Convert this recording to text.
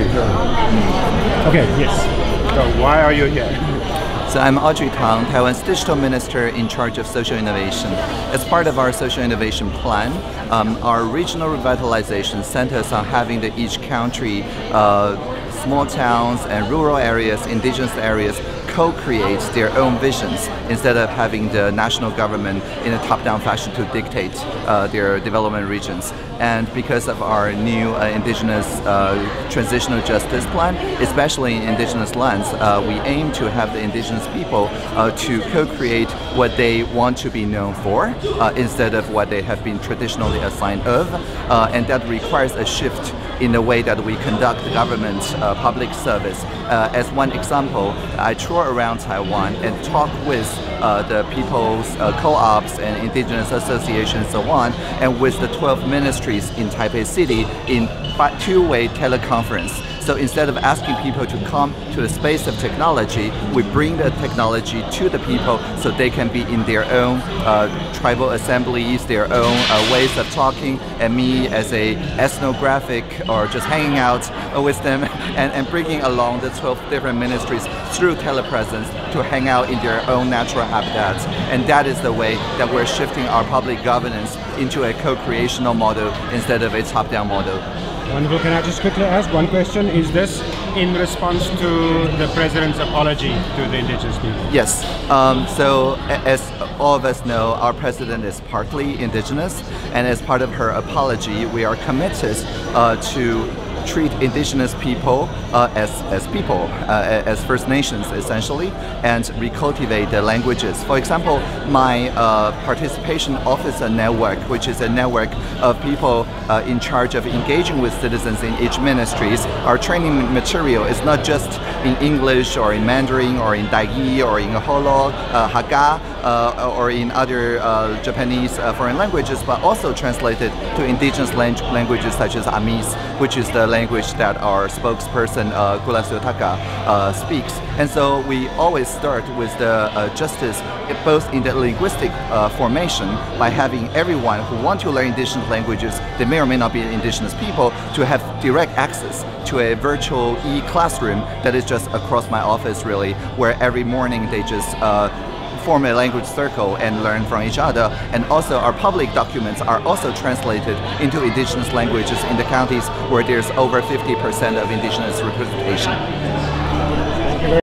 you. Okay, yes. So why are you here? So I'm Audrey Tang, Taiwan's Digital Minister in charge of social innovation. As part of our social innovation plan, our regional revitalization centers on having each country, small towns and rural areas, indigenous areas, co-create their own visions instead of having the national government in a top-down fashion to dictate their development regions. And because of our new indigenous transitional justice plan, especially in indigenous lands, we aim to have the indigenous people to co-create what they want to be known for instead of what they have been traditionally assigned of. And that requires a shift in the way that we conduct government public service. As one example, I tour around Taiwan and talk with the people's co-ops and indigenous associations and so on, and with the 12 ministries in Taipei City in two-way teleconference. So instead of asking people to come to the space of technology, we bring the technology to the people so they can be in their own tribal assemblies, their own ways of talking, and me as a ethnographic or just hanging out with them and bringing along the 12 different ministries through telepresence to hang out in their own natural habitats. And that is the way that we're shifting our public governance into a co-creational model instead of a top-down model. Wonderful. Can I just quickly ask one question? Is this in response to the President's apology to the indigenous people? Yes. So as all of us know, our President is partly indigenous, and as part of her apology, we are committed to treat indigenous people as people, as First Nations essentially, and recultivate their languages. For example, my participation officer network, which is a network of people in charge of engaging with citizens in each ministries, our training material is not just in English or in Mandarin or in Daigi or in Holo, Haga, or in other Japanese foreign languages, but also translated to indigenous languages such as Amis, which is the language that our spokesperson Gula Suyotaka speaks. And so we always start with the justice both in the linguistic formation by having everyone who want to learn indigenous languages, they may or may not be indigenous people, to have direct access to a virtual e-classroom that is just across my office really, where every morning they just form a language circle and learn from each other. And also our public documents are also translated into indigenous languages in the counties where there's over 50% of indigenous representation.